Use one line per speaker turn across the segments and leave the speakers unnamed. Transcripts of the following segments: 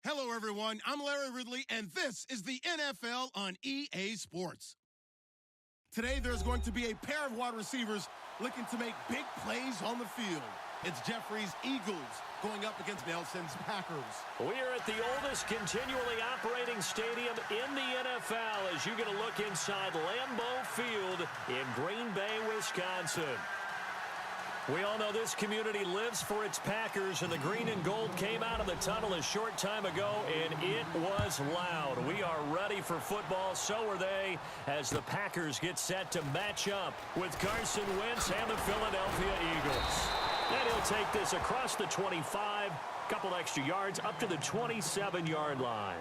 Hello, everyone. I'm Larry Ridley, and this is the NFL on EA Sports. Today, there's going to be a pair of wide receivers looking to make big plays on the field. It's Jeffrey's Eagles going up against Nelson's Packers.
We are at the oldest continually operating stadium in the NFL as you get a look inside Lambeau Field in Green Bay, Wisconsin. We all know this community lives for its Packers, and the green and gold came out of the tunnel a short time ago, and it was loud. We are ready for football, so are they, as the Packers get set to match up with Carson Wentz and the Philadelphia Eagles. And he'll take this across the 25, couple extra yards, up to the 27-yard line.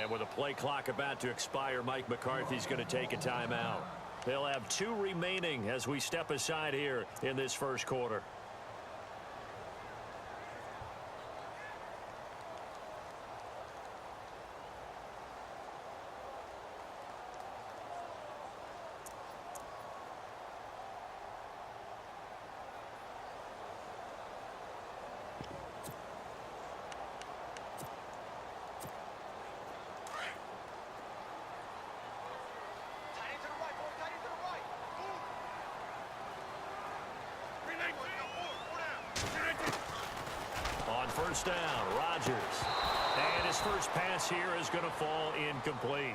And with a play clock about to expire, Mike McCarthy's going to take a timeout. They'll have 2 remaining as we step aside here in this first quarter. On first down, Rodgers. And his first pass here is going to fall incomplete.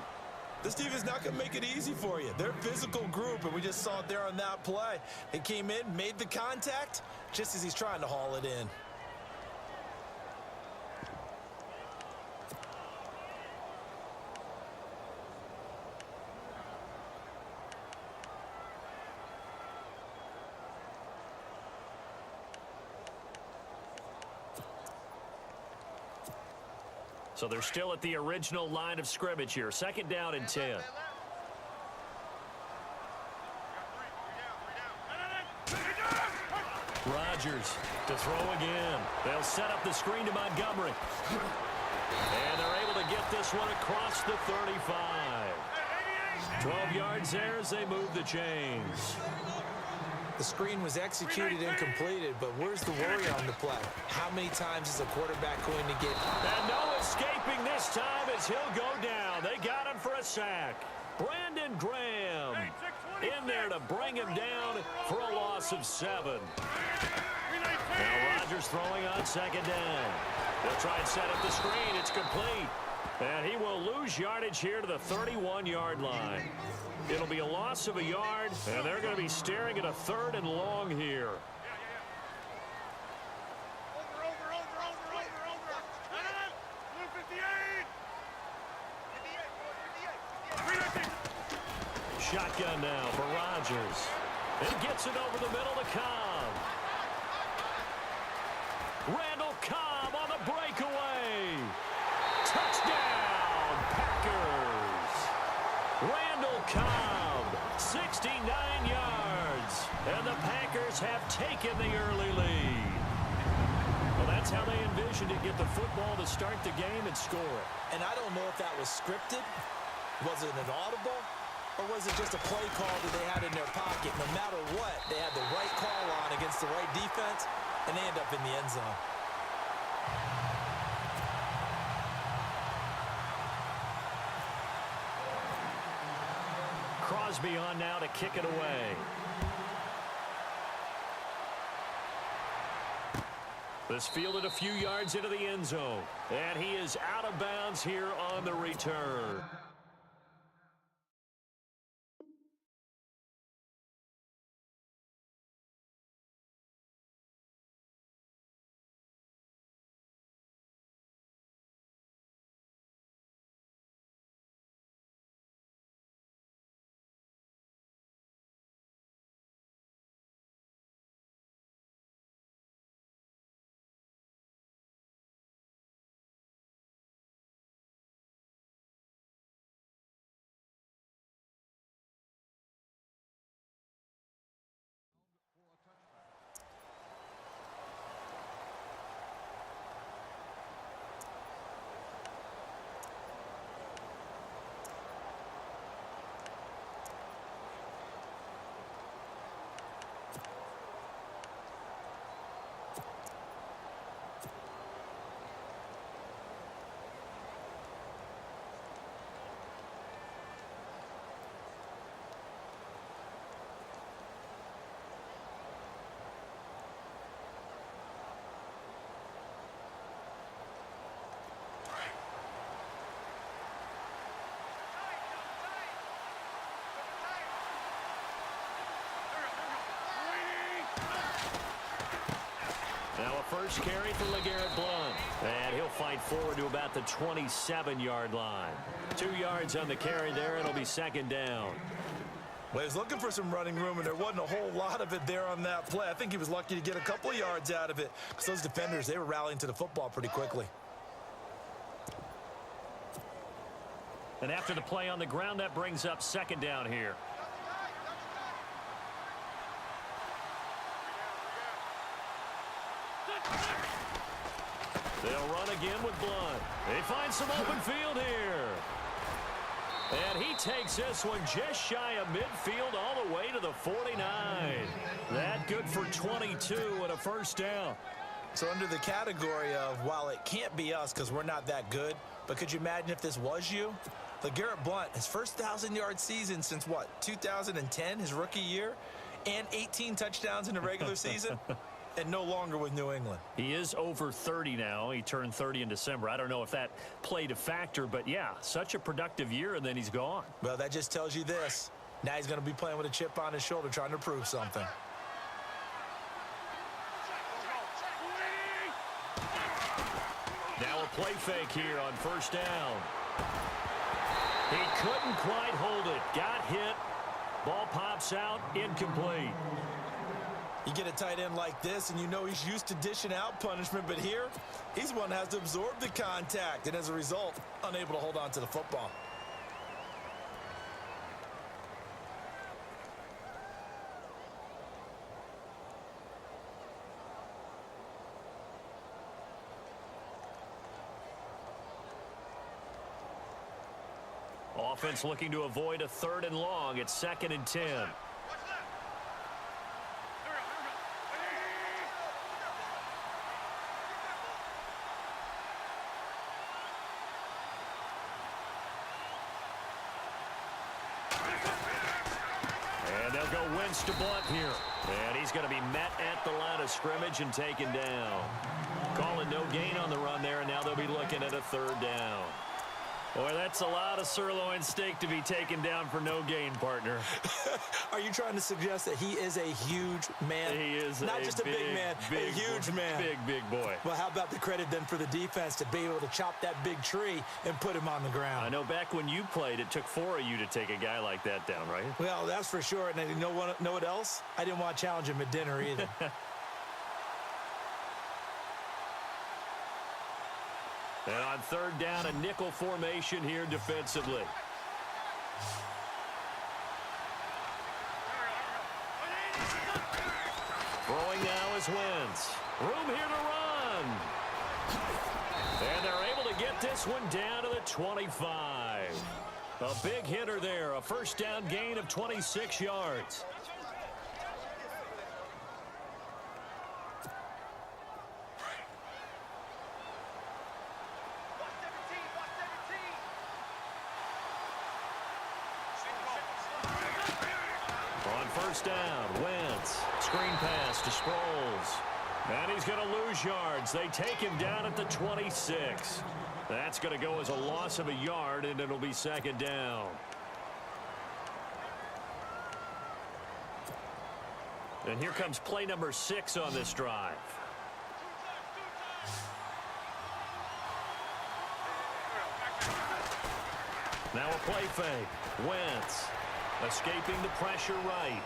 This team is not going to make it easy for you. They're a physical group, and we just saw it there on that play. He came in, made the contact, just as he's trying to haul it in.
So they're still at the original line of scrimmage here. Second down and 10. Rodgers to throw again. They'll set up the screen to Montgomery. And they're able to get this one across the 35. 12 yards there as they move the chains.
The screen was executed and completed, but where's the worry on the play? How many times is a quarterback going to get...
And no escaping this time as he'll go down. They got him for a sack. Brandon Graham in there to bring him down for a loss of 7. Now Rodgers throwing on second down. They'll try and set up the screen. It's complete. And he will lose yardage here to the 31-yard line. It'll be a loss of a yard, and they're going to be staring at a 3rd and long here. Shotgun now for Rodgers. And gets it over the middle to Cobb. Randall Cobb on the breakaway. Touchdown, Packers. Randall Cobb, 69 yards. And the Packers have taken the early lead. Well, that's how they envisioned it. Get the football to start the game and score it.
And I don't know if that was scripted. Was it an audible? Or was it just a play call that they had in their pocket? No matter what, they had the right call on against the right defense, and they end up in the end zone.
Crosby on now to kick it away. This fielded a few yards into the end zone. And he is out of bounds here on the return. first carry for LeGarrette Blount. And he'll fight forward to about the 27-yard line. 2 yards on the carry there. It'll be second down.
Well, he was looking for some running room, and there wasn't a whole lot of it there on that play. I think he was lucky to get a couple of yards out of it because those defenders, they were rallying to the football pretty quickly.
And after the play on the ground, that brings up second down here. They'll run again with Blount. They find some open field here. And he takes this one just shy of midfield all the way to the 49. That good for 22 and a first down.
So under the category of, while it can't be us because we're not that good, but could you imagine if this was you? LeGarrette Blount, his first 1,000-yard season since, what, 2010, his rookie year, and 18 touchdowns in the regular season, and no longer with New England.
He is over 30 now. He turned 30 in December. I don't know if that played a factor, but yeah, such a productive year, and then he's gone.
Well, that just tells you this. Now he's going to be playing with a chip on his shoulder trying to prove something.
Now a play fake here on first down. He couldn't quite hold it. Got hit. Ball pops out. Incomplete.
You get a tight end like this, and you know he's used to dishing out punishment, but here, he's one that has to absorb the contact, and as a result, unable to hold on to the football.
Offense looking to avoid a 3rd and long. It's 2nd and 10. And they'll go Wentz to Blount here. And he's going to be met at the line of scrimmage and taken down. Calling no gain on the run there, and now they'll be looking at a 3rd down. Boy, that's a lot of sirloin steak to be taken down for no gain, partner.
Are you trying to suggest that he is a huge man?
He is
not just a big man, a huge man.
Big boy.
Well, how about the credit then for the defense to be able to chop that big tree and put him on the ground?
I know back when you played, it took 4 of you to take a guy like that down, right?
Well, that's for sure. And you know what else? I didn't want to challenge him at dinner either.
And on 3rd down, a nickel formation here defensively. Throwing now is Wentz. Room here to run. And they're able to get this one down to the 25. A big hitter there. A first down gain of 26 yards. First down, Wentz. Screen pass to Sproles. And he's going to lose yards. They take him down at the 26. That's going to go as a loss of a yard, and it'll be 2nd down. And here comes play number 6 on this drive. Now a play fake. Wentz. Escaping the pressure right.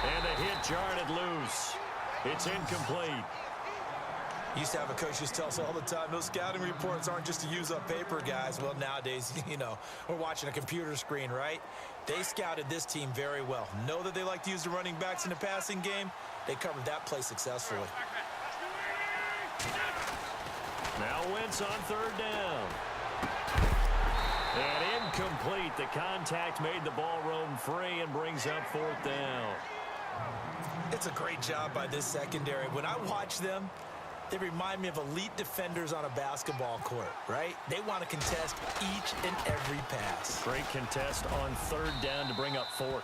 And the hit jarred loose. It's incomplete.
Used to have a coach just tell us all the time, those scouting reports aren't just to use up paper, guys. Well, nowadays, you know, we're watching a computer screen, right? They scouted this team very well. Know that they like to use the running backs in the passing game. They covered that play successfully.
Now Wentz on 3rd down. And incomplete. The contact made the ball roam free and brings up 4th down.
It's a great job by this secondary. When I watch them, they remind me of elite defenders on a basketball court, right? They want to contest each and every pass.
Great contest on 3rd down to bring up 4th.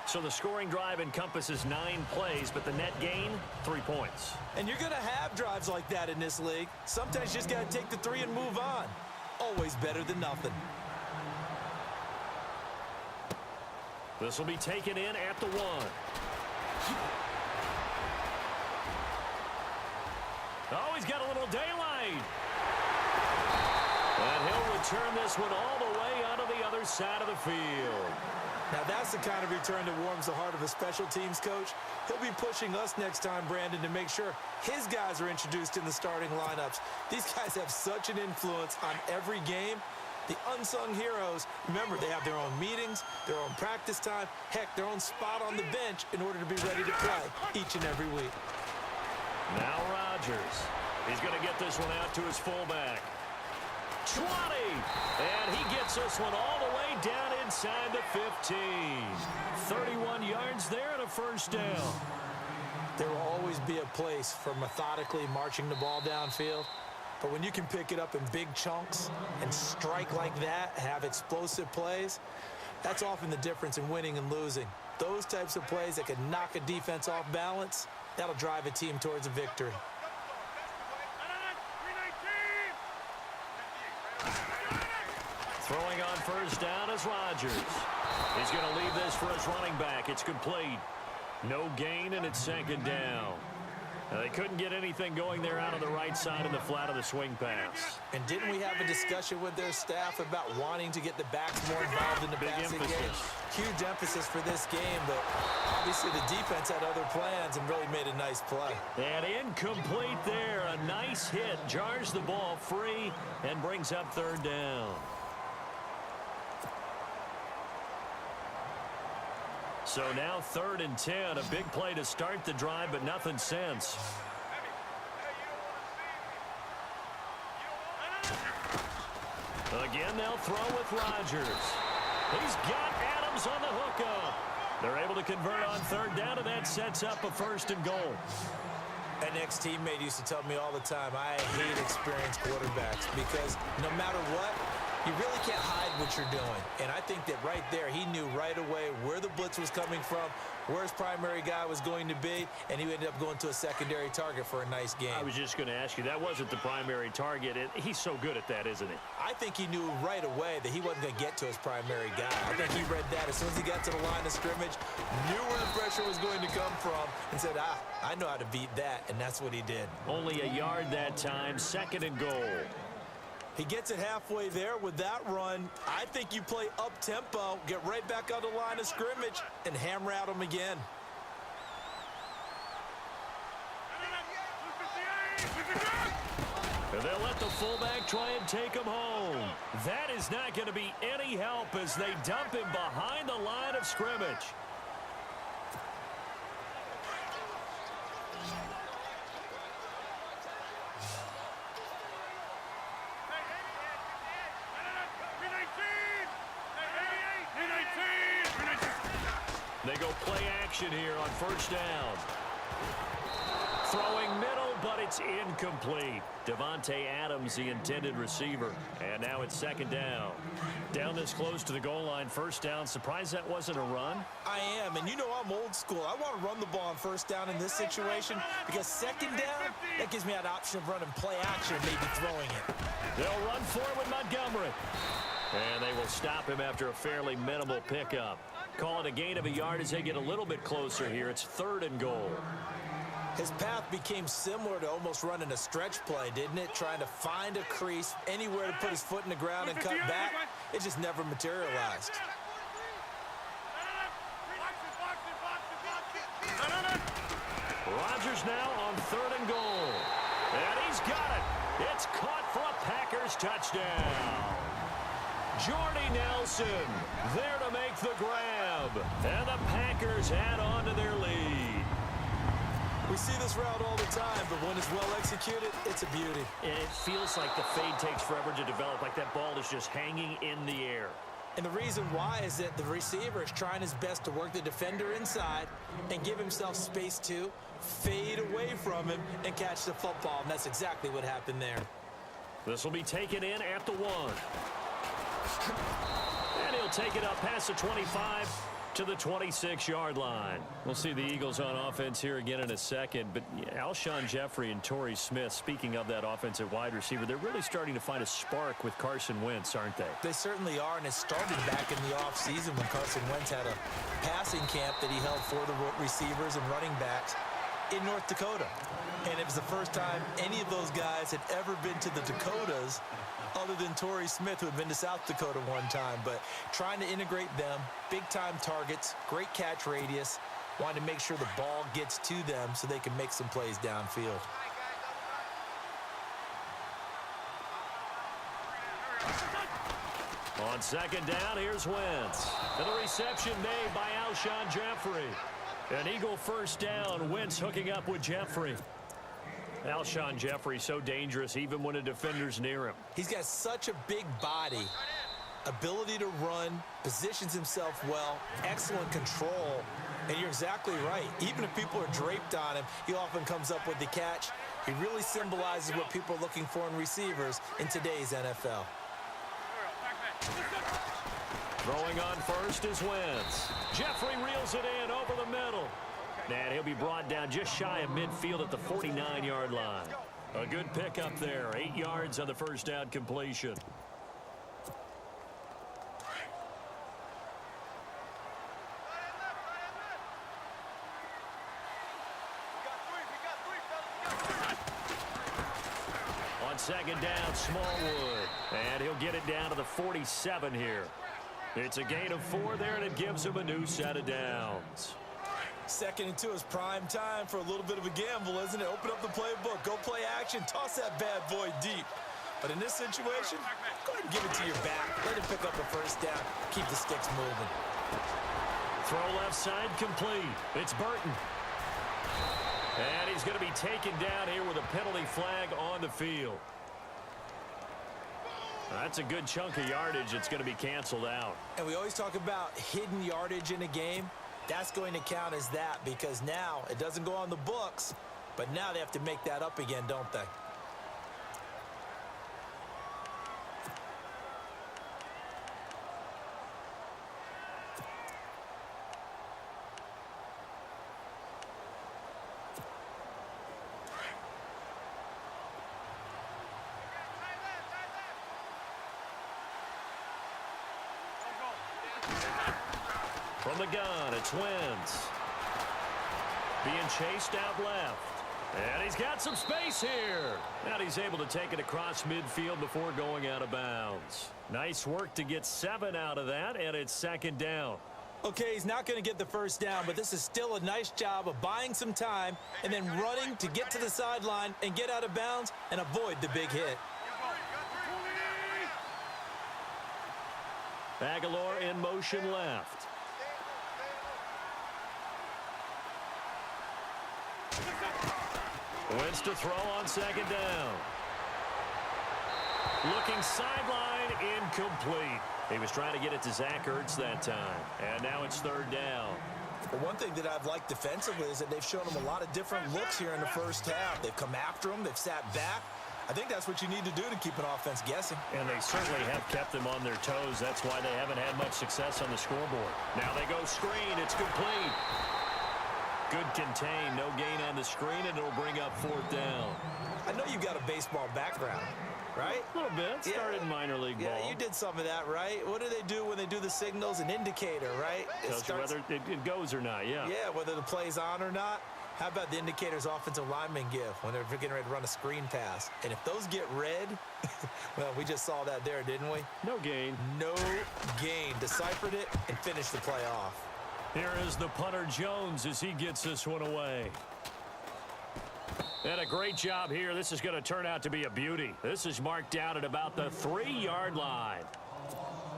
So the scoring drive encompasses 9 plays, but the net gain, 3 points.
And you're going to have drives like that in this league. Sometimes you just got to take the 3 and move on. Always better than nothing.
This will be taken in at the 1. Oh, he's got a little daylight. And he'll return this one all the way onto the other side of the field.
Now, that's the kind of return that warms the heart of a special teams coach. He'll be pushing us next time, Brandon, to make sure his guys are introduced in the starting lineups. These guys have such an influence on every game. The unsung heroes, remember, they have their own meetings, their own practice time, heck, their own spot on the bench in order to be ready to play each and every week.
Now Rodgers. He's going to get this one out to his fullback. 20, and he gets this one all the way down inside the 15. 31 yards there and a first down.
There will always be a place for methodically marching the ball downfield, but when you can pick it up in big chunks and strike like that, have explosive plays, that's often the difference in winning and losing. Those types of plays that can knock a defense off balance, that'll drive a team towards a victory.
Throwing on first down is Rodgers. He's going to leave this for his running back. It's complete. No gain, and it's second down. Now, they couldn't get anything going there out on the right side in the flat of the swing pass.
And didn't we have a discussion with their staff about wanting to get the backs more involved in the passing game? Huge emphasis for this game, but obviously the defense had other plans and really made a nice play.
And incomplete there. A nice hit. Jars the ball free and brings up third down. So now 3rd and 10, a big play to start the drive, but nothing since. Again, they'll throw with Rodgers. He's got Adams on the hookup. They're able to convert on third down, and that sets up a 1st and goal.
An ex-teammate used to tell me all the time, I hate experienced quarterbacks because no matter what, you really can't hide what you're doing. And I think that right there, he knew right away where the blitz was coming from, where his primary guy was going to be, and he ended up going to a secondary target for a nice game.
I was just going to ask you, that wasn't the primary target. He's so good at that, isn't he?
I think he knew right away that he wasn't going to get to his primary guy. I think he read that as soon as he got to the line of scrimmage, knew where the pressure was going to come from, and said, I know how to beat that, and that's what he did.
Only a yard that time, 2nd and goal.
He gets it halfway there with that run. I think you play up-tempo, get right back on the line of scrimmage, and hammer at him again.
And they'll let the fullback try and take him home. That is not going to be any help as they dump him behind the line of scrimmage. They go play action here on first down. Throwing middle, but it's incomplete. Davante Adams, the intended receiver. And now it's 2nd down. Down this close to the goal line, first down. Surprised that wasn't a run?
I am, and you know I'm old school. I want to run the ball on first down in this situation because 2nd down, that gives me that option of running play action, maybe throwing it.
They'll run forward Montgomery. And they will stop him after a fairly minimal pickup. Call it a gain of a yard as they get a little bit closer here. It's 3rd and goal.
His path became similar to almost running a stretch play, didn't it? Trying to find a crease, anywhere to put his foot in the ground and cut back. It just never materialized.
Rodgers now on 3rd and goal. And he's got it. It's caught for a Packers touchdown. Jordy Nelson there to make the grab. And the Packers add on to their lead.
We see this route all the time, but when it's well executed, it's a beauty.
And it feels like the fade takes forever to develop, like that ball is just hanging in the air.
And the reason why is that the receiver is trying his best to work the defender inside and give himself space to fade away from him and catch the football. And that's exactly what happened there.
This will be taken in at the 1. And he'll take it up past the 25 to the 26-yard line. We'll see the Eagles on offense here again in a second. But Alshon Jeffrey and Torrey Smith, speaking of that offensive wide receiver, they're really starting to find a spark with Carson Wentz, aren't they?
They certainly are, and it started back in the offseason when Carson Wentz had a passing camp that he held for the receivers and running backs. in North Dakota. And it was the first time any of those guys had ever been to the Dakotas other than Torrey Smith, who had been to South Dakota one time. But trying to integrate them, big-time targets, great catch radius, wanting to make sure the ball gets to them so they can make some plays downfield.
On second down, here's Wentz. And the reception made by Alshon Jeffrey. An Eagle first down. Wentz hooking up with Jeffrey. Alshon Jeffrey so dangerous even when a defender's near him.
He's got such a big body, ability to run, positions himself well, excellent control. And you're exactly right. Even if people are draped on him, he often comes up with the catch. He really symbolizes what people are looking for in receivers in today's NFL.
Throwing on first is Wentz. Jeffrey reels it in over the middle. And he'll be brought down just shy of midfield at the 49-yard line. A good pickup there. 8 yards on the first down completion. On second down, Smallwood. And he'll get it down to the 47 here. It's a gain of 4 there, and it gives him a new set of downs.
Second and 2 is prime time for a little bit of a gamble, isn't it? Open up the playbook, go play action, toss that bad boy deep. But in this situation, go ahead and give it to your back. Let him pick up a first down. Keep the sticks moving.
Throw left side complete. It's Burton. And he's going to be taken down here with a penalty flag on the field. That's a good chunk of yardage. It's going to be canceled out.
And we always talk about hidden yardage in a game. That's going to count as that because now it doesn't go on the books, but now they have to make that up again, don't they?
From the gun, it's Wentz. Being chased out left. And he's got some space here. And he's able to take it across midfield before going out of bounds. Nice work to get 7 out of that, and it's second down.
Okay, he's not going to get the first down, but this is still a nice job of buying some time and then running to get to the sideline and get out of bounds and avoid the big hit.
Aguilar in motion left. Wentz to throw on second down. Looking sideline, incomplete. He was trying to get it to Zach Ertz that time. And now it's third down.
Well, one thing that I've liked defensively is that they've shown him a lot of different looks here in the first half. They've come after him. They've sat back. I think that's what you need to do to keep an offense guessing.
And they certainly have kept them on their toes. That's why they haven't had much success on the scoreboard. Now they go screen. It's complete. Good contain. No gain on the screen, and it'll bring up fourth down.
I know you've got a baseball background, right?
A little bit. Started in minor league ball.
Yeah, you did some of that, right? What do they do when they do the signals? An indicator, right?
Tells you whether it goes or not, yeah.
Yeah, whether the play's on or not. How about the indicators offensive linemen give when they're getting ready to run a screen pass? And if those get red, well, we just saw that there, didn't we?
No gain.
No gain. Deciphered it and finished the play off.
Here is the punter Jones as he gets this one away. And a great job here. This is going to turn out to be a beauty. This is marked down at about the 3-yard line.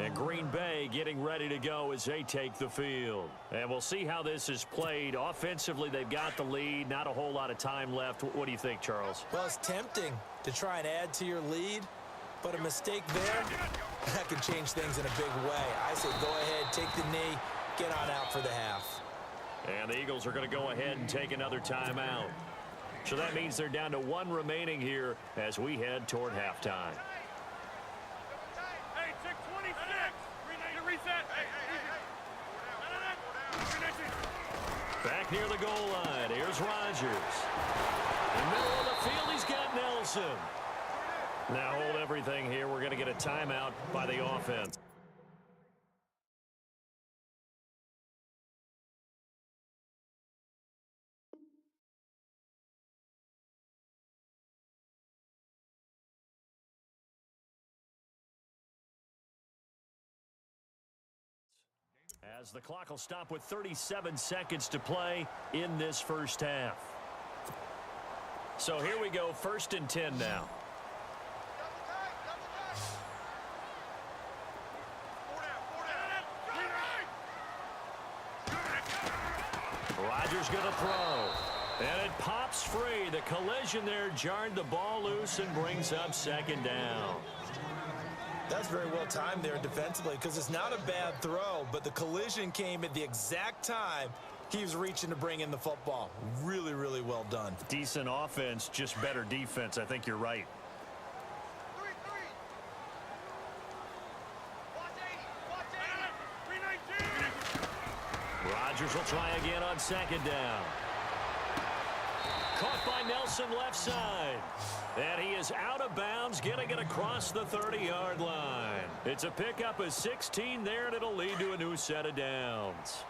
And Green Bay getting ready to go as they take the field. And we'll see how this is played. Offensively, they've got the lead. Not a whole lot of time left. What do you think, Charles?
Well, it's tempting to try and add to your lead, but a mistake there, that can change things in a big way. I say go ahead, take the knee, get on out for the half.
And the Eagles are going to go ahead and take another timeout. So that means they're down to 1 remaining here as we head toward halftime. Back near the goal line. Here's Rodgers. In the middle of the field, he's got Nelson. Now hold everything here. We're going to get a timeout by the offense. As the clock will stop with 37 seconds to play in this first half. So here we go, 1st and 10 now. Rodgers going to throw. And it pops free. The collision there jarred the ball loose and brings up 2nd down.
That's very well timed there defensively because it's not a bad throw, but the collision came at the exact time he was reaching to bring in the football. Really, really well done.
Decent offense, just better defense. I think you're right. Rodgers will try again on 2nd down. Caught by Nelson left side. And he is out of bounds, getting it across the 30-yard line. It's a pickup of 16 there, and it'll lead to a new set of downs.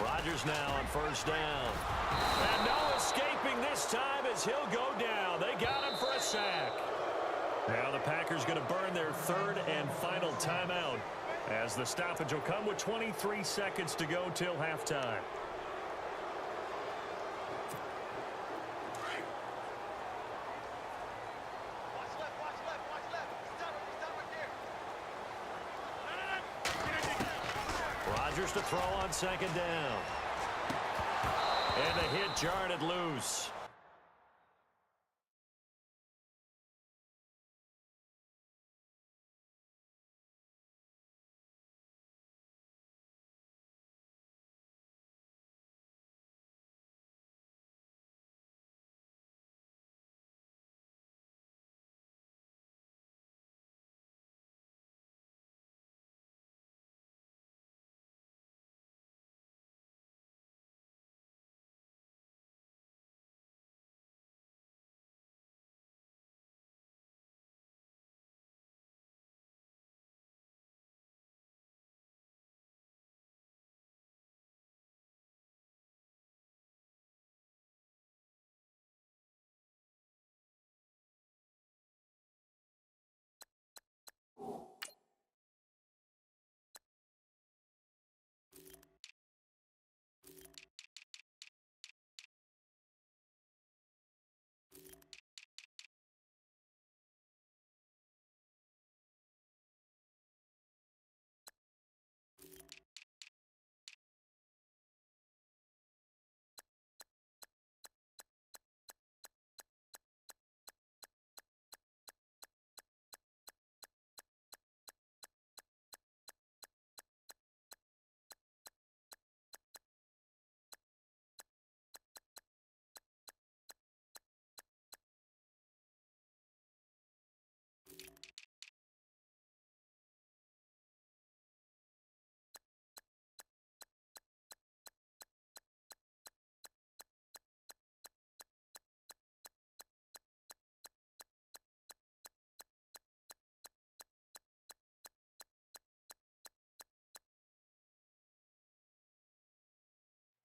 Rodgers now on 1st down. And no escaping this time as he'll go down. They got him for a sack. Now the Packers going to burn their 3rd and final timeout, as the stoppage will come with 23 seconds to go till halftime. Rodgers to throw on 2nd down. And the hit jarred it loose.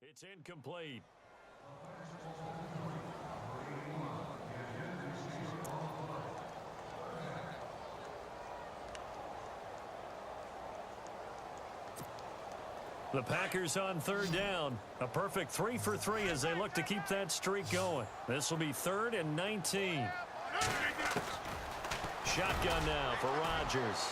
It's incomplete. The Packers on 3rd down. A perfect 3 for 3 as they look to keep that streak going. This will be 3rd and 19. Shotgun now for Rodgers.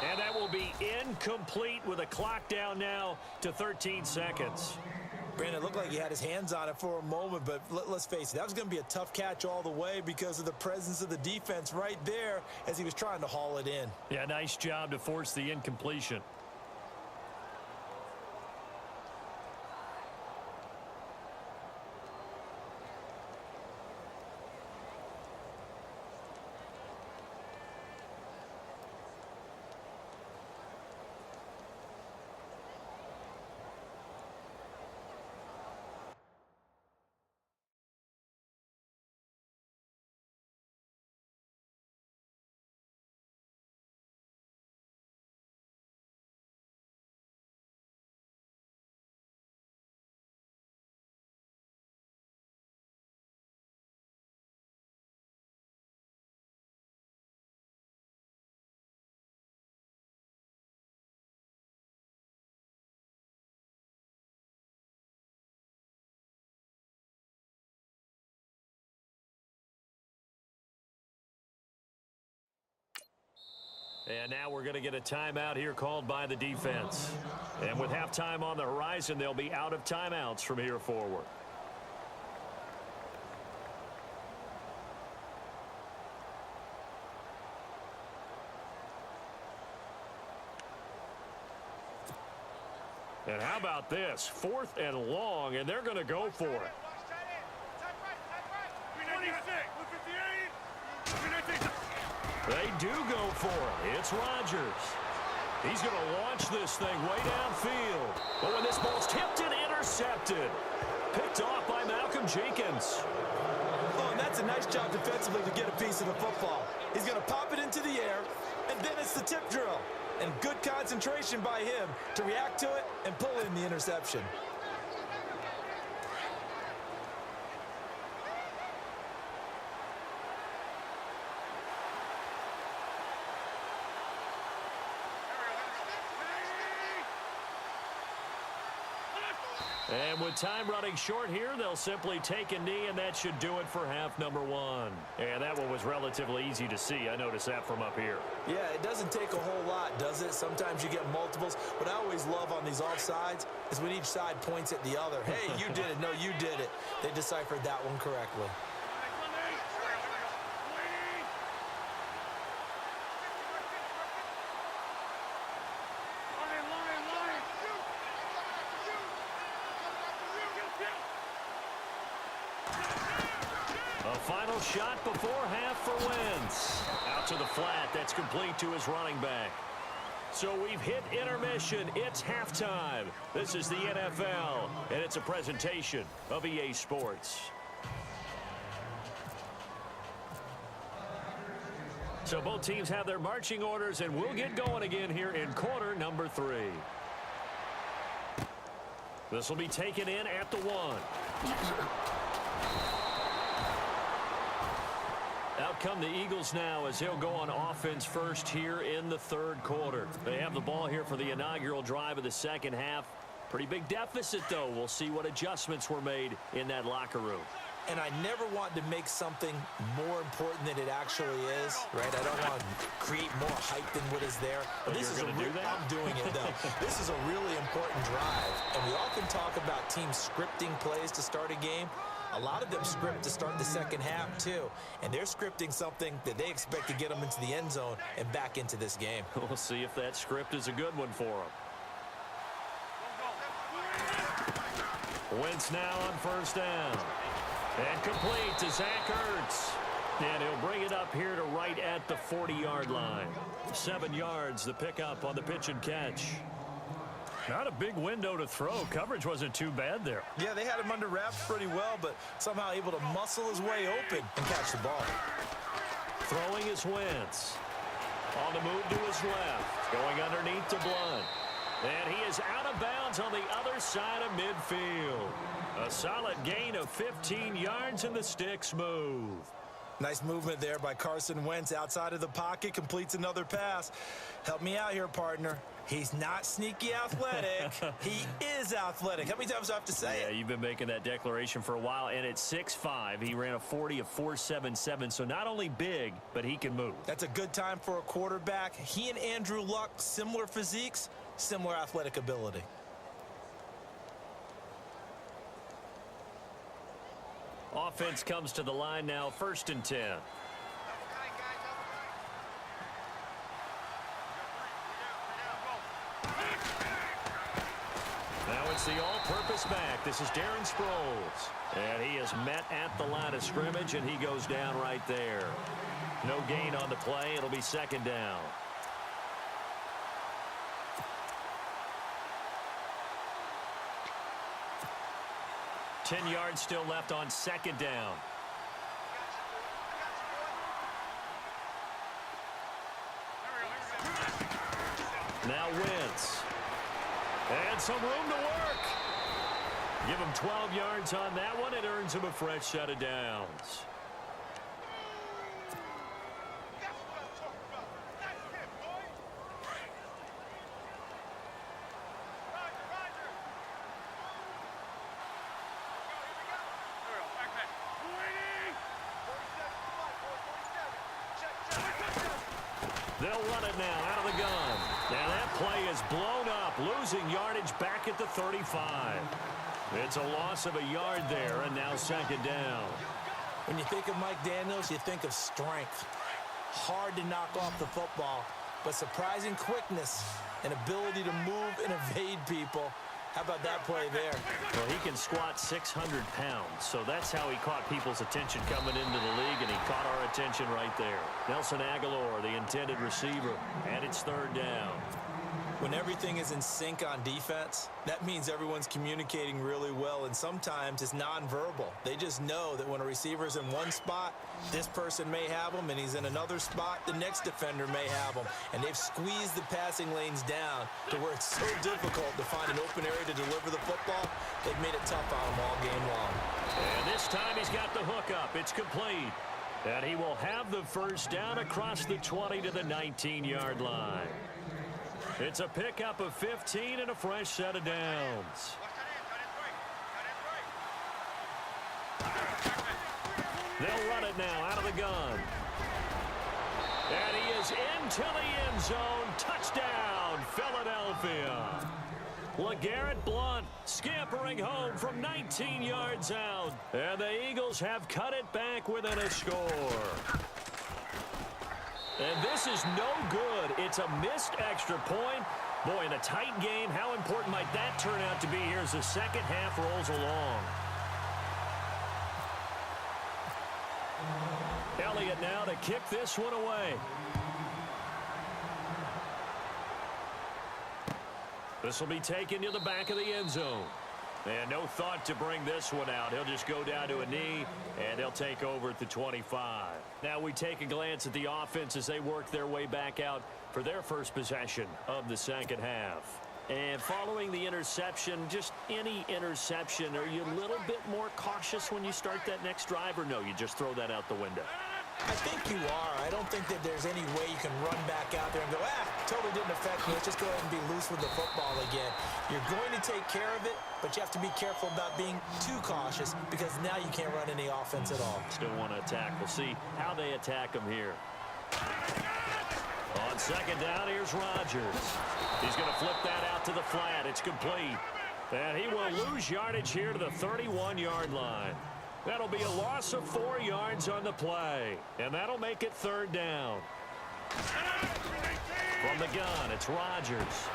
And that will be incomplete with a clock down now to 13 seconds.
Brandon, it looked like he had his hands on it for a moment, but let's face it, that was going to be a tough catch all the way because of the presence of the defense right there as he was trying to haul it in.
Yeah, nice job to force the incompletion. And now we're going to get a timeout here called by the defense. And with halftime on the horizon, they'll be out of timeouts from here forward. And how about this? 4th and long, and they're going to go for it. They do go for it. It's Rodgers. He's going to launch this thing way downfield. But when this ball's tipped and intercepted. Picked off by Malcolm Jenkins.
Oh, and that's a nice job defensively to get a piece of the football. He's going to pop it into the air, and then it's the tip drill. And good concentration by him to react to it and pull in the interception.
And with time running short here, they'll simply take a knee, and that should do it for half number one. And that one was relatively easy to see. I noticed that from up here.
Yeah, it doesn't take a whole lot, does it? Sometimes you get multiples. What I always love on these offsides is when each side points at the other. Hey, you did it. No, you did it. They deciphered that one correctly.
Final shot before half for Wentz. Out to the flat. That's complete to his running back. So we've hit intermission. It's halftime. This is the NFL, and it's a presentation of EA Sports. So both teams have their marching orders, and we'll get going again here in quarter number 3. This will be taken in at the 1. Out come the Eagles now as he'll go on offense first here in the 3rd quarter. They have the ball here for the inaugural drive of the 2nd half. Pretty big deficit, though. We'll see what adjustments were made in that locker room.
And I never want to make something more important than it actually is, right? I don't want to create more hype than what is there. But this is I'm doing it, though. This is a really important drive. And we often talk about teams scripting plays to start a game. A lot of them script to start the 2nd half, too. And they're scripting something that they expect to get them into the end zone and back into this game.
We'll see if that script is a good one for them. Wentz now on 1st down. And complete to Zach Ertz. And he'll bring it up here to right at the 40-yard line. 7 yards, the pickup on the pitch and catch. Not a big window to throw. Coverage wasn't too bad there.
Yeah, they had him under wraps pretty well, but somehow able to muscle his way open and catch the ball.
Throwing is Wentz. On the move to his left. Going underneath to Blunt. And he is out of bounds on the other side of midfield. A solid gain of 15 yards, and the sticks move.
Nice movement there by Carson Wentz outside of the pocket. Completes another pass. Help me out here, partner. He's not sneaky athletic. He is athletic. How many times do I have to say it?
Yeah, you've been making that declaration for a while, and at 6'5", he ran a 40 of 4.77, so not only big, but he can move.
That's a good time for a quarterback. He and Andrew Luck, similar physiques, similar athletic ability.
Offense comes to the line now, 1st and 10. Now it's the all-purpose back. This is Darren Sproles. And he is met at the line of scrimmage, and he goes down right there. No gain on the play. It'll be 2nd down. Ten yards still left on 2nd down. Now Wentz. And some room to work. Give him 12 yards on that one. It earns him a fresh set of downs. They'll run it now out of the gun. And that play is blown up, losing yardage back at the 35. It's a loss of a yard there, and now second down.
When you think of Mike Daniels, you think of strength. Hard to knock off the football, but surprising quickness and ability to move and evade people. How about that play there?
Well, he can squat 600 pounds, so that's how he caught people's attention coming into the league, and he caught our attention right there. Nelson Aguilar, the intended receiver, and it's third down.
When everything is in sync on defense, that means everyone's communicating really well, and sometimes it's nonverbal. They just know that when a receiver's in one spot, this person may have him, and he's in another spot, the next defender may have him. And they've squeezed the passing lanes down to where it's so difficult to find an open area to deliver the football. They've made it tough on him all game long.
And this time he's got the hook up. It's complete. And he will have the first down across the 20 to the 19-yard line. It's a pickup of 15 and a fresh set of downs. They'll run it now out of the gun. And he is into the end zone. Touchdown, Philadelphia. LeGarrette Blount scampering home from 19 yards out. And the Eagles have cut it back within a score. And this is no good. It's a missed extra point. Boy, in a tight game, how important might that turn out to be here as the second half rolls along? Elliott now to kick this one away. This will be taken to the back of the end zone. And no thought to bring this one out. He'll just go down to a knee, and they'll take over at the 25. Now we take a glance at the offense as they work their way back out for their first possession of the second half. And following the interception, just any interception, are you a little bit more cautious when you start that next drive, or no, you just throw that out the window?
I think you are. I don't think that there's any way you can run back out there and go, totally didn't affect me. Let's just go ahead and be loose with the football again. You're going to take care of it, but you have to be careful about being too cautious because now you can't run any offense at all.
Still want to attack. We'll see how they attack them here. On second down, here's Rodgers. He's going to flip that out to the flat. It's complete. And he will lose yardage here to the 31-yard line. That'll be a loss of 4 yards on the play. And that'll make it third down. From the gun, it's Rodgers.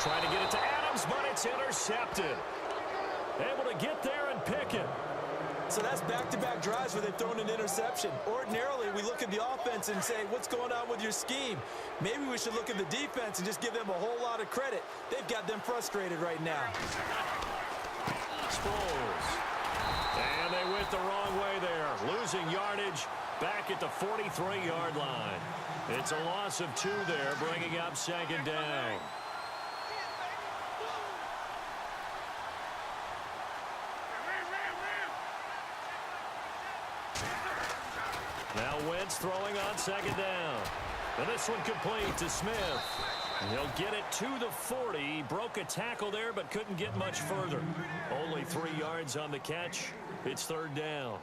Trying to get it to Adams, but it's intercepted. Able to get there and pick it.
So that's back-to-back drives where they've thrown an interception. Ordinarily, we look at the offense and say, what's going on with your scheme? Maybe we should look at the defense and just give them a whole lot of credit. They've got them frustrated right now.
Sproles. And they went the wrong way there. Losing yardage back at the 43-yard line. It's a loss of 2 there, bringing up second down. Now Wentz throwing on second down. And this one complete to Smith. He'll get it to the 40. Broke a tackle there, but couldn't get much further. Only 3 yards on the catch. It's third down.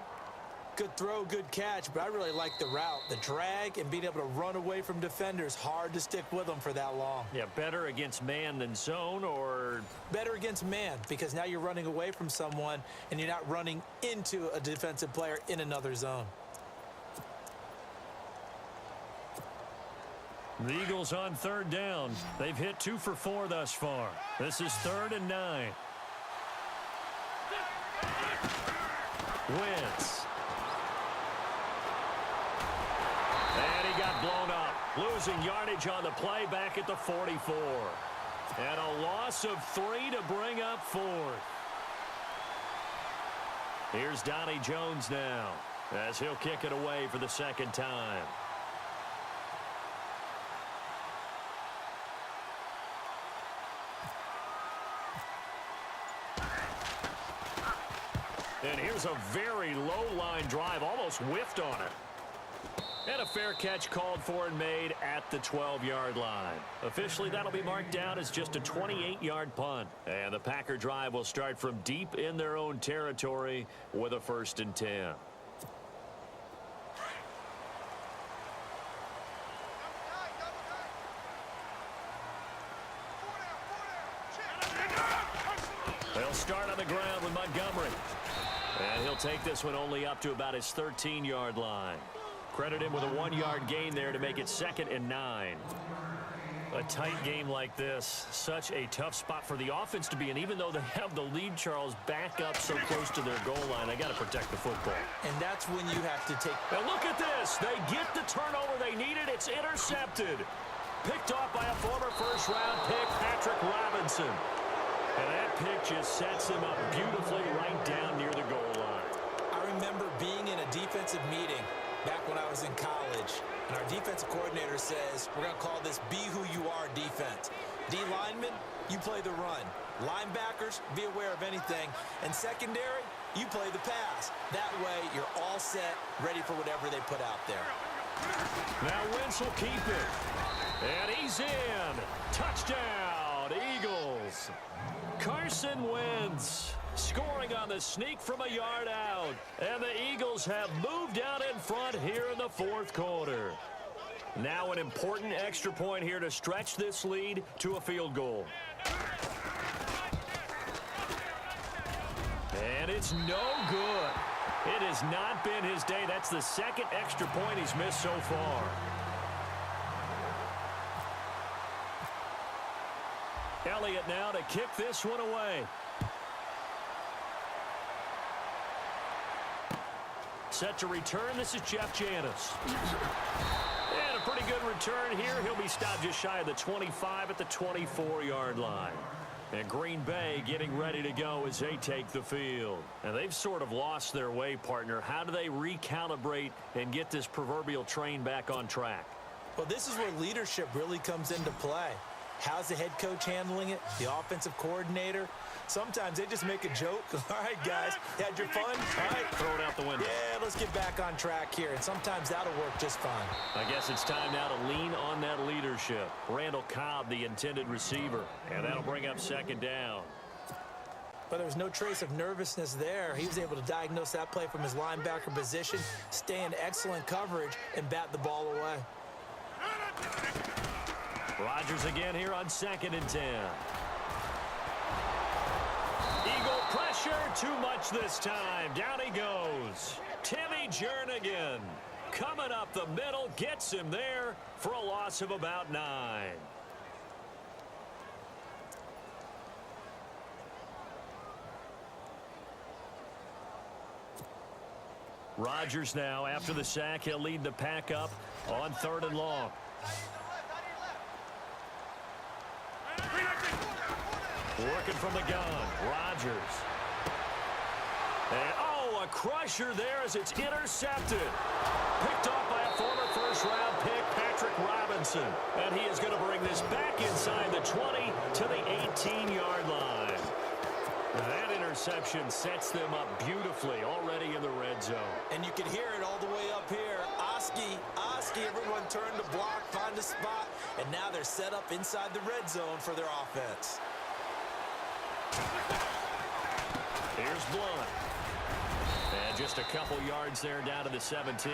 Good throw, good catch, but I really like the route. The drag and being able to run away from defenders. Hard to stick with them for that long.
Yeah, better against man than zone, or?
Better against man, because now you're running away from someone and you're not running into a defensive player in another zone.
The Eagles on third down. They've hit 2 for 4 thus far. This is 3rd and 9. Wentz. And he got blown up. Losing yardage on the play back at the 44. And a loss of 3 to bring up 4th. Here's Donnie Jones now as he'll kick it away for the second time. And here's a very low-line drive, almost whiffed on it. And a fair catch called for and made at the 12-yard line. Officially, that'll be marked down as just a 28-yard punt. And the Packer drive will start from deep in their own territory with a 1st and 10. start on the ground with Montgomery. And he'll take this one only up to about his 13-yard line. Credit him with a 1-yard gain there to make it 2nd and 9. A tight game like this, such a tough spot for the offense to be in. Even though they have the lead, Charles, back up so close to their goal line, they got to protect the football.
And that's when you have to take...
And look at this. They get the turnover they needed. It's intercepted. Picked off by a former first-round pick, Patrick Robinson. And that pick just sets him up beautifully right down near the goal line.
I remember being in a defensive meeting back when I was in college, and our defensive coordinator says, we're going to call this Be Who You Are defense. D linemen, you play the run. Linebackers, be aware of anything. And secondary, you play the pass. That way, you're all set, ready for whatever they put out there.
Now Wentz will keep it. And he's in. Touchdown, Eagles. Carson Wentz scoring on the sneak from a yard out. And the Eagles have moved out in front here in the 4th quarter. Now an important extra point here to stretch this lead to a field goal. And it's no good. It has not been his day. That's the 2nd extra point he's missed so far. Elliott now to kick this one away. Set to return. This is Jeff Janis. And a pretty good return here. He'll be stopped just shy of the 25 at the 24-yard line. And Green Bay getting ready to go as they take the field. And they've sort of lost their way, partner. How do they recalibrate and get this proverbial train back on track?
Well, this is where leadership really comes into play. How's the head coach handling it? The offensive coordinator? Sometimes they just make a joke. All right, guys, had your fun? All right.
Throw it out the window.
Yeah, let's get back on track here. And sometimes that'll work just fine.
I guess it's time now to lean on that leadership. Randall Cobb, the intended receiver. And that'll bring up 2nd down.
But there was no trace of nervousness there. He was able to diagnose that play from his linebacker position, stay in excellent coverage, and bat the ball away.
Rodgers again here on 2nd and 10. Eagle pressure, too much this time. Down he goes. Timmy Jernigan coming up the middle, gets him there for a loss of about 9. Rodgers now, after the sack, he'll lead the pack up on 3rd and long. Working from the gun, Rodgers. And, a crusher there as it's intercepted. Picked off by a former first-round pick, Patrick Robinson. And he is going to bring this back inside the 20 to the 18-yard line. That interception sets them up beautifully already in the red zone.
And you can hear it all the way up here. Oski, everyone turned to block, find a spot, and now they're set up inside the red zone for their offense.
Here's Blunt. And just a couple yards there down to the 17.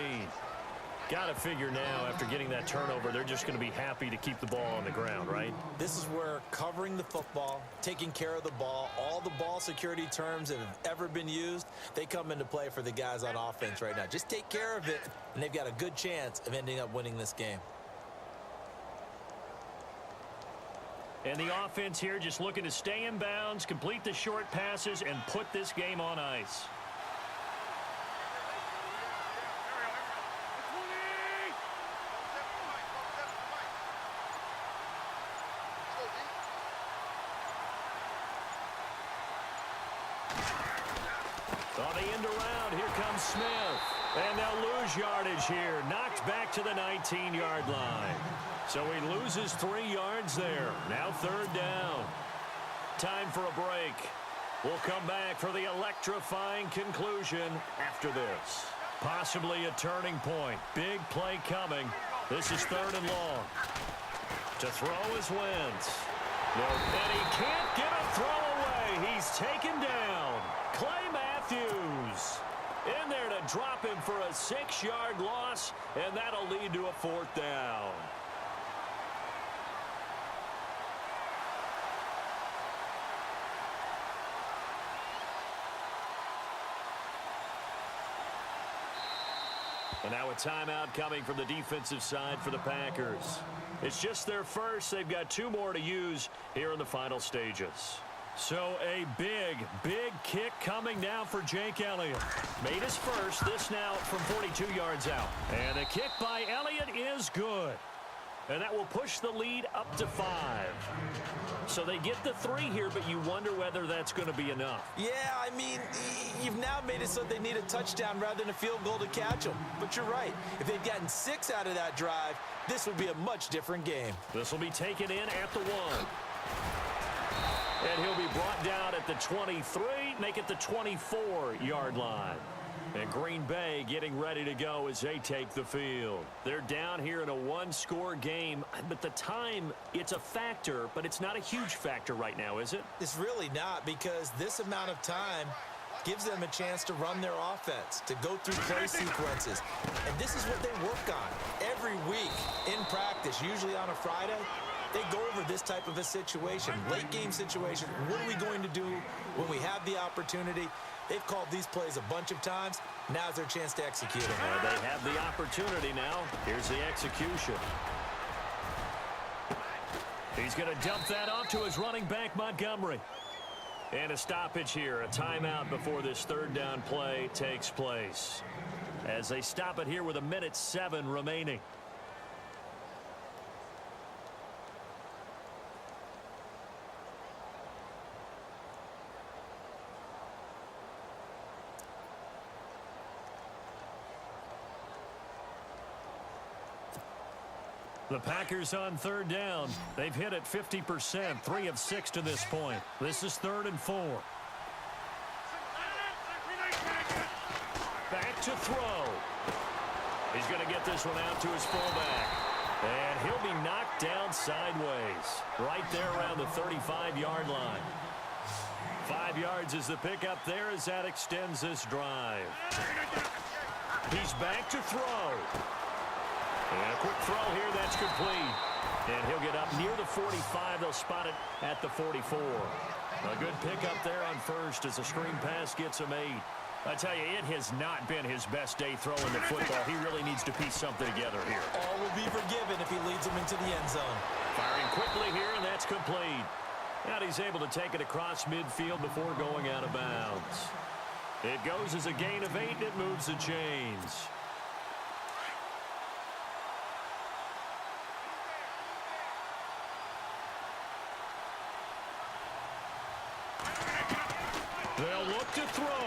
Got to figure now, after getting that turnover, they're just going to be happy to keep the ball on the ground, right?
This is where covering the football, taking care of the ball, all the ball security terms that have ever been used, they come into play for the guys on offense right now. Just take care of it, and they've got a good chance of ending up winning this game.
And the offense here just looking to stay in bounds, complete the short passes, and put this game on ice. On the end around, here comes Smith. And they'll lose yardage here. Knocked back to the 19-yard line. So he loses 3 yards there. Now 3rd down. Time for a break. We'll come back for the electrifying conclusion after this. Possibly a turning point. Big play coming. This is 3rd and long. To throw is Wentz. And he can't get a throw away. He's taken down. Clay Matthews in there to drop him for a 6-yard loss, and that'll lead to a 4th down. And now a timeout coming from the defensive side for the Packers. It's just their first. They've got 2 more to use here in the final stages. So a big, big kick coming now for Jake Elliott. Made his first. This now from 42 yards out. And the kick by Elliott is good. And that will push the lead up to 5. So they get the 3 here, but you wonder whether that's going to be enough.
Yeah, I mean, you've now made it so they need a touchdown rather than a field goal to catch them. But you're right. If they'd gotten 6 out of that drive, this would be a much different game.
This will be taken in at the 1. And he'll be brought down at the 23, make it the 24-yard line. And Green Bay getting ready to go as they take the field. They're down here in a 1-score game, but the time, it's a factor, but it's not a huge factor right now, is it?
It's really not, because this amount of time gives them a chance to run their offense, to go through play sequences. And this is what they work on every week in practice, usually on a Friday. They go over this type of a situation, late game situation. What are we going to do when we have the opportunity? They've called these plays a bunch of times. Now's their chance to execute them.
They have the opportunity now. Here's the execution. He's going to dump that off to his running back, Montgomery. And a stoppage here, a timeout before this 3rd down play takes place. As they stop it here with 1:07 remaining. The Packers on 3rd down. They've hit it 50%, 3 of 6 to this point. This is 3rd and 4. Back to throw. He's going to get this one out to his fullback. And he'll be knocked down sideways. Right there around the 35-yard line. 5 yards is the pickup there as that extends this drive. He's back to throw. And a quick throw here, that's complete. And he'll get up near the 45. They'll spot it at the 44. A good pickup there on first as the screen pass gets him 8. I tell you, it has not been his best day throwing the football. He really needs to piece something together here.
All will be forgiven if he leads them into the end zone.
Firing quickly here, and that's complete. Now he's able to take it across midfield before going out of bounds. It goes as a gain of 8, and it moves the chains. They'll look to throw.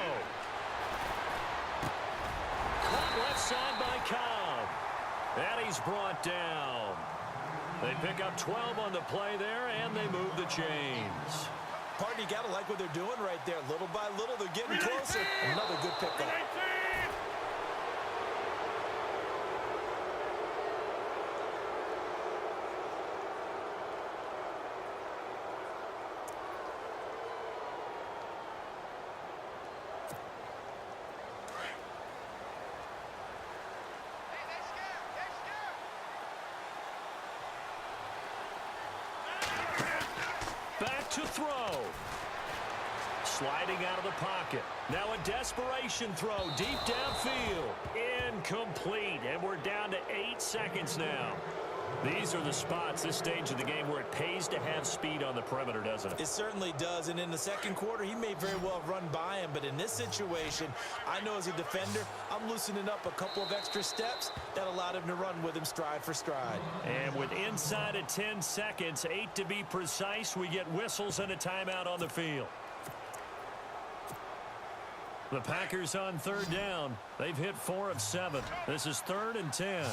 Caught left side by Cobb. And he's brought down. They pick up 12 on the play there, and they move the chains.
Partner, you got to like what they're doing right there. Little by little, they're getting closer. Another good pickup.
Back to throw. Sliding out of the pocket. Now a desperation throw deep downfield. Incomplete. And we're down to 8 seconds now. These are the spots, this stage of the game, where it pays to have speed on the perimeter, doesn't it?
It certainly does. And in the second quarter, he may very well have run by him. But in this situation, I know as a defender, I'm loosening up a couple of extra steps that allowed him to run with him stride for stride.
And with inside of 10 seconds, 8 to be precise, we get whistles and a timeout on the field. The Packers on 3rd down. They've hit 4 of 7. This is 3rd and 10.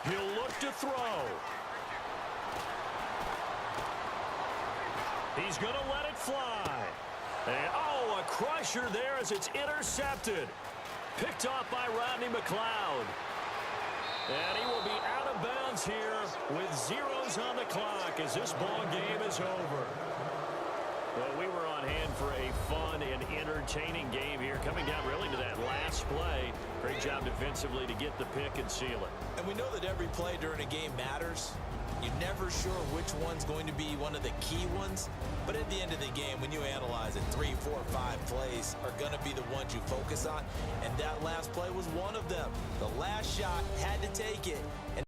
He'll look to throw. He's going to let it fly. And, oh, a crusher there as it's intercepted. Picked off by Rodney McLeod. And he will be out of bounds here with zeros on the clock as this ball game is over. Well, we were on hand for a fun and entertaining game here, coming down really to that last play. Great job defensively to get the pick and seal it.
And we know that every play during a game matters. You're never sure which one's going to be one of the key ones. But at the end of the game, when you analyze it, 3, 4, 5 plays are going to be the ones you focus on. And that last play was one of them. The last shot had to take it. And